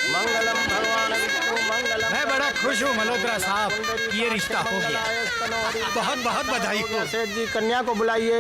मंगलम भगवान विष्णु मंगलम। मैं बड़ा खुश हूँ मल्होत्रा साहब, ये रिश्ता हो गया। बहुत बहुत बधाई हो। सेठ जी कन्या को बुलाइए।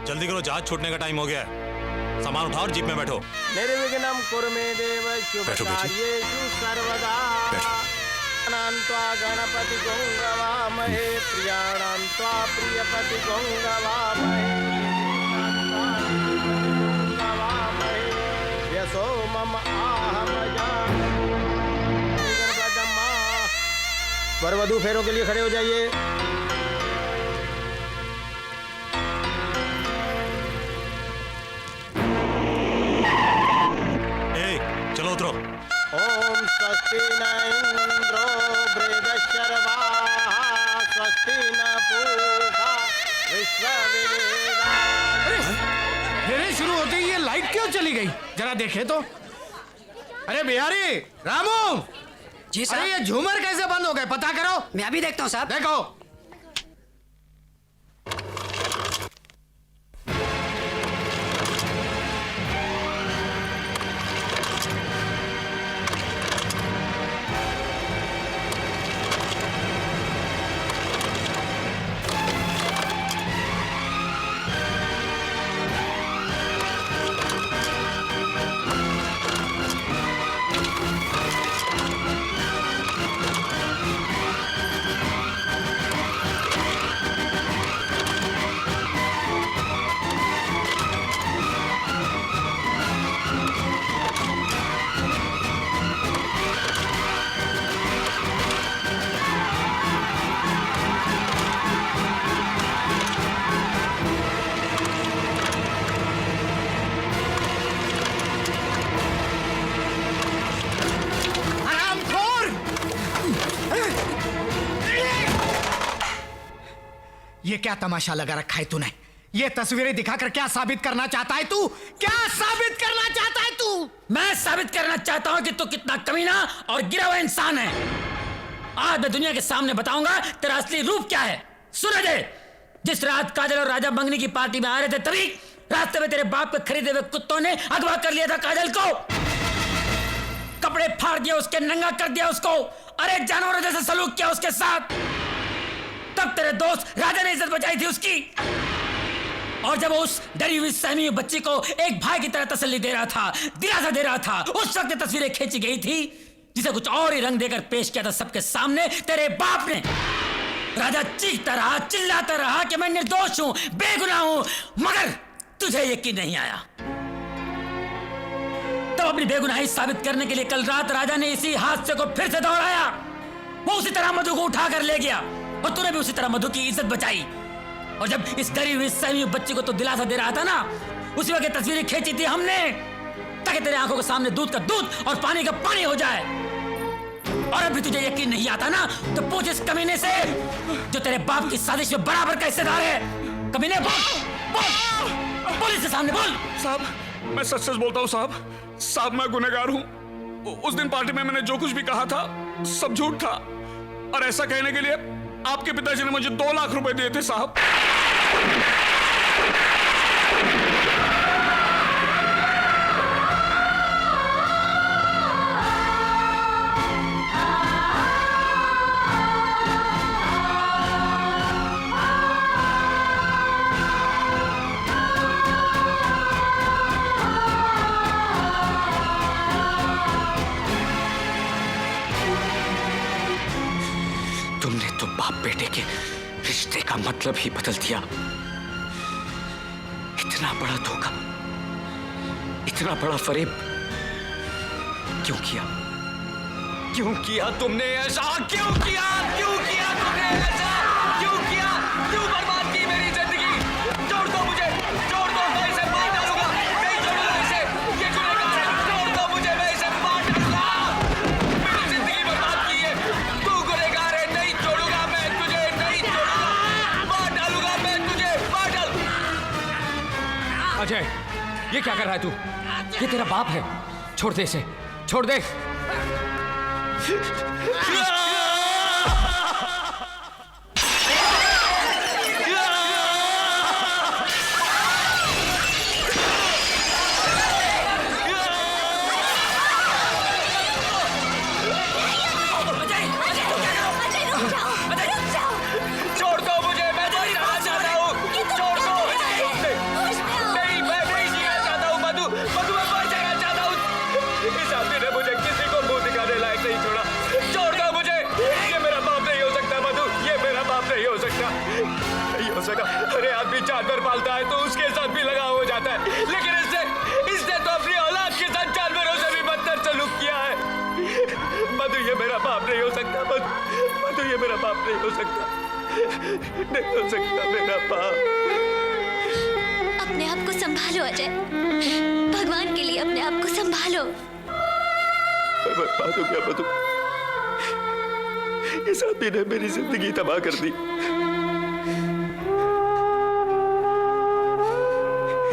जल्दी करो, जहाज छूटने का टाइम हो गया है। सामान उठाओ और जीप में बैठो। निर्विघ्नं कुरु मे देव शुभकार्येषु सर्वदा। अनन्त्वा गणपति गंगवामहे प्रियाणान्त्वा प्रियपति गंगवामहे यशो मम आहमजा। वर वधू फेरों के लिए खड़े हो जाइए। चलो उतरो। ओम स्वस्ति न इंद्रो बृहस्पतिर्वाः स्वस्ति न पूषा विश्ववेदाः। फेरे शुरू होते ही ये लाइट क्यों चली गई? जरा देखे तो। अरे बिहारी, रामू। जी साहब। अरे ये झूमर कैसे बंद हो गए, पता करो। मैं अभी देखता हूँ साहब। देखो। ये क्या तमाशा लगा रखा है तूने? ये तस्वीरें दिखाकर क्या साबित करना चाहता है तू? क्या साबित करना चाहता है तू? मैं साबित करना चाहता हूँ कि तू कितना कमीना और गिरा हुआ इंसान है। आज मैं दुनिया के सामने बताऊंगा तेरा असली रूप क्या है। सुन दे, जिस रात काजल और राजा मंगनी की पार्टी में आ रहे थे, तभी रास्ते में तेरे बाप के खरीदे हुए कुत्तों ने अगवा कर लिया था काजल को। कपड़े फाड़ दिया उसके, नंगा कर दिया उसको। अरे जानवरों जैसे सलूक किया उसके साथ। तब तेरे दोस्त राजा ने इज्जत बचाई थी उसकी। और जब उस डरी हुई सहमी हुई बच्ची को एक भाई की तरह तसल्ली दे रहा था, दिलासा दे रहा था, उस वक्त तस्वीरें खींची गई थी जिसे कुछ और ही रंग देकर पेश किया था सबके सामने तेरे बाप ने। राजा चीखता रहा, चिल्लाता रहा कि मैं निर्दोष हूं, बेगुनाह हूं, मगर तुझे यकीन नहीं आया। तब अपनी बेगुनाही साबित करने के लिए कल रात राजा ने इसी हादसे को फिर से दोहराया। वो उसी तरह मधु को उठाकर ले गया और तूने भी उसी तरह मधु की इज्जत बचाई। और जब इस डरी हुई सहमी हुई बच्ची को तो दिलासा दे रहा था ना, उसी वक्त तस्वीरें खींची थी हमने ताकि तेरे आंखों के सामने दूध का दूध और पानी का पानी हो जाए। और अभी तुझे यकीन नहीं आता ना, तो पूछ इस कमीने से जो तेरे बाप की साजिश में बराबर का हिस्सेदार है। कमीने, बोल पुलिस के सामने बोल। साहब, मैं सच सच बोलता हूँ साहब। साहब, मैं गुनहगार हूँ। उस दिन पार्टी में मैंने जो कुछ भी कहा था सब झूठ था। और ऐसा कहने के लिए आपके पिताजी ने मुझे 2 लाख रुपए दिए थे साहब। तुमने तो बाप बेटे के रिश्ते का मतलब ही बदल दिया। इतना बड़ा धोखा, इतना बड़ा फरेब क्यों किया? क्यों किया तुमने ऐसा? क्यों किया? क्यों किया तुमने ऐसा? क्यों किया? क्यों बर्बाद की मेरी जिंदगी? छोड़ दो मुझे, छोड़ दो, मैं इसे मार डालूंगा। नहीं छोड़ूंगा इसे, ये गुनहगार है। छोड़ दो मुझे, मैं इसे मार डालूंगा। मेरी जिंदगी बर्बाद की है। तू गुनहगार है, नहीं छोड़ूंगा मैं तुझे, नहीं छोड़ूंगा। मार डालूंगा मैं तुझे, मार डाल। अजय, ये क्या कर रहा है तू? ये तेरा बाप है। छोड़ दे इसे, छोड़ दे। सका। अरे आदमी जानवर पालता है तो उसके साथ भी लगाव हो जाता है, लेकिन इसने तो अपनी औलाद के साथ जानवरों से भी बदतर सलूक किया है। मधु ये मेरा बाप नहीं हो सकता, मधु ये मेरा बाप नहीं हो सकता, नहीं हो सकता मेरा बाप। अपने आप को संभालो अजय, भगवान के लिए अपने आप को संभालो। मैं बर्बाद हो गया मधु, इस आदमी ने मेरी जिंदगी तबाह कर दी।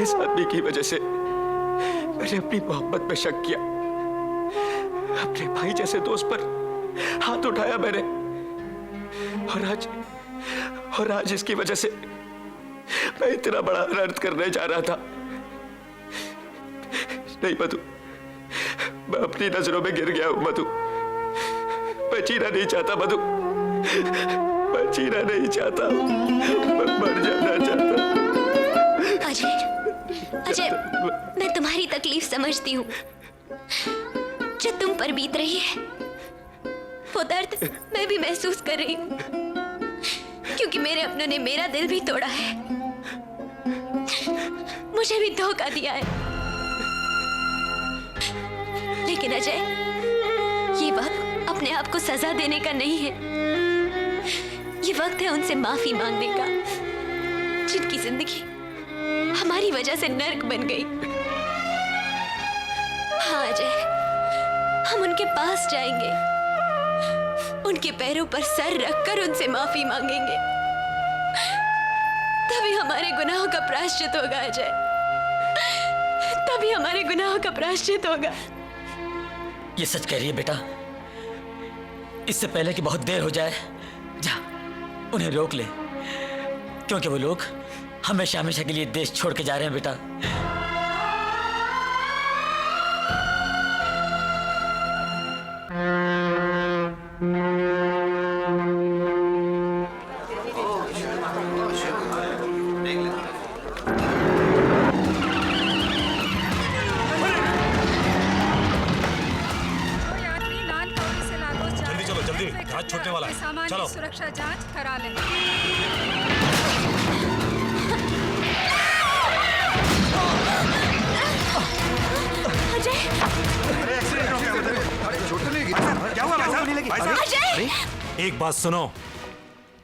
इस आदमी की वजह से मैंने अपनी मोहब्बत में शक किया, अपने भाई जैसे दोस्त पर हाथ उठाया मैंने, और आज इसकी वजह से मैं इतना बड़ा अनर्थ करने जा रहा था। नहीं मधु, मैं अपनी नजरों में गिर गया हूं मधु। मैं जीना नहीं चाहता मधु, मैं जीना नहीं चाहता, मैं मर जाना चाहता। अजय, मैं तुम्हारी तकलीफ समझती हूँ जो तुम पर बीत रही है। वो दर्द मैं भी महसूस कर रही हूँ, क्योंकि मेरे अपनों ने मेरा दिल भी तोड़ा है, मुझे भी धोखा दिया है। लेकिन अजय, ये वक्त अपने आप को सजा देने का नहीं है, ये वक्त है उनसे माफी मांगने का जिनकी जिंदगी हमारी वजह से नर्क बन गई। हाँ अजय, हम उनके पास जाएंगे, उनके पैरों पर सर रखकर उनसे माफी मांगेंगे, तभी हमारे गुनाहों का प्रायश्चित होगा अजय, तभी हमारे गुनाहों का प्रायश्चित होगा। ये सच कह रही है बेटा, इससे पहले कि बहुत देर हो जाए जा उन्हें रोक ले, क्योंकि वो लोग हमेशा हमेशा के लिए देश छोड़ के जा रहे हैं बेटा। जल्दी चलो, जल्दी, जहाज छूटने वाला है। चलो। सुरक्षा जांच करा लें। अजय, एक बात सुनो,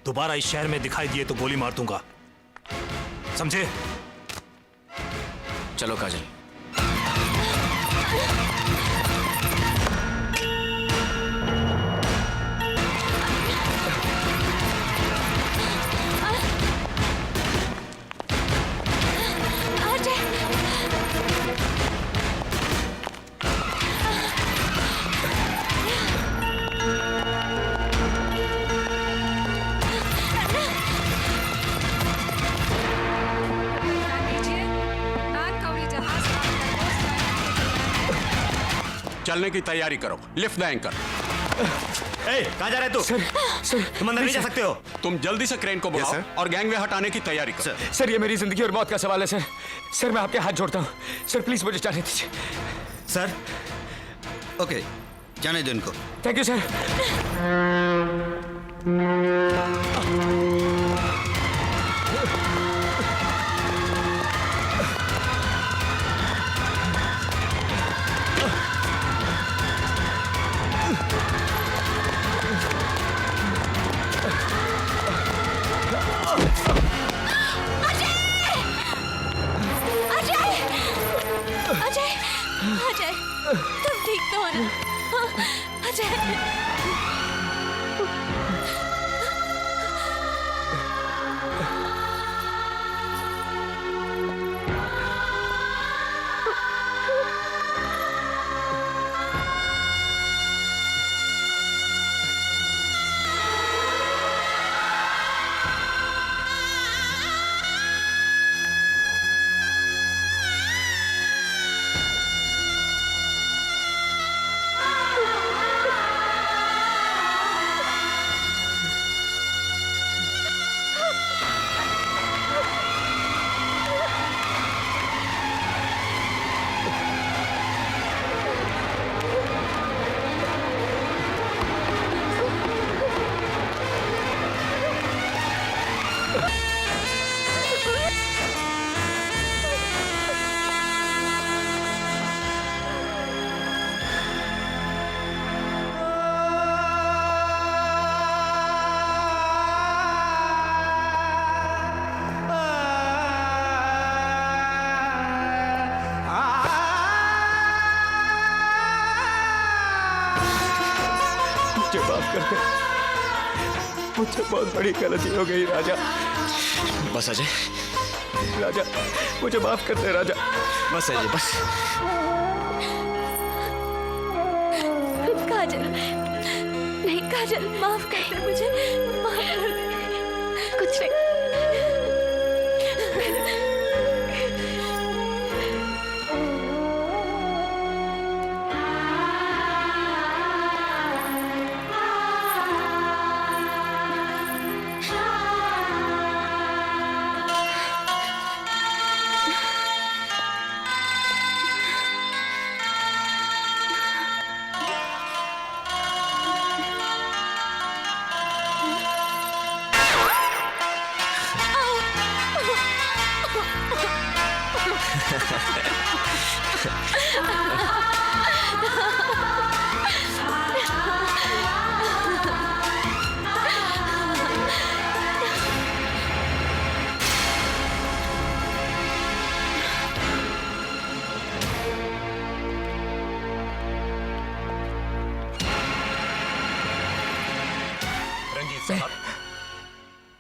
दोबारा इस शहर में दिखाई दिए तो गोली मार दूंगा, समझे? चलो काजल। चलने की तैयारी करो, लिफ्ट द एंकर। कहाँ जा रहे तू? सर तुम अंदर नहीं जा सकते हो। तुम जल्दी से क्रेन को बुलाओ और गैंगवे हटाने की तैयारी करो। सर ये मेरी जिंदगी और मौत का सवाल है सर। सर मैं आपके हाथ जोड़ता हूँ सर, प्लीज मुझे जाने दीजिए सर। ओके, जाने दो इनको। Thank you sir. अजय, तुम ठीक तो हो ना? अजय, मुझसे बहुत बड़ी गलती हो गई राजा। बस अजय, राजा मुझे माफ कर दे राजा। बस अजय, बस। काजल, नहीं काजल, माफ कर दे मुझे, माफ कर दे। कुछ नहीं।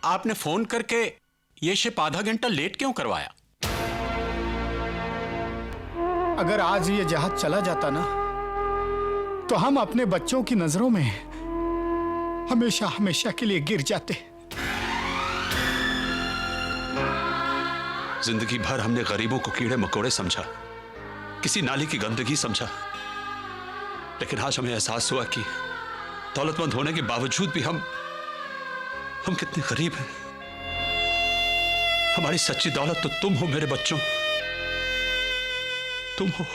आपने फोन करके ये शिप आधा घंटा लेट क्यों करवाया? अगर आज ये जहाज चला जाता ना, तो हम अपने बच्चों की नजरों में हमेशा हमेशा के लिए गिर जाते। जिंदगी भर हमने गरीबों को कीड़े मकोड़े समझा, किसी नाली की गंदगी समझा, लेकिन आज हमें एहसास हुआ कि दौलतमंद होने के बावजूद भी हम कितने गरीब हैं। हमारी सच्ची दौलत तो तुम हो मेरे बच्चों, तुम हो।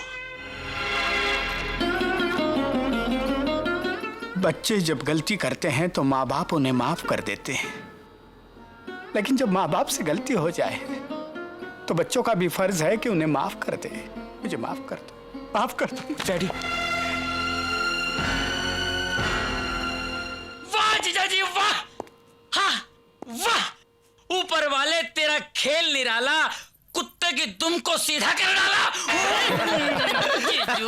बच्चे जब गलती करते हैं तो माँ बाप उन्हें माफ कर देते हैं, लेकिन जब माँ बाप से गलती हो जाए तो बच्चों का भी फर्ज है कि उन्हें माफ कर दे। मुझे माफ कर दो, माफ कर दो डैडी। वाह जीजा जी वाह, हाँ वाह, ऊपर वाले तेरा खेल निराला, कुत्ते की दुम को सीधा कर डाला। जीजू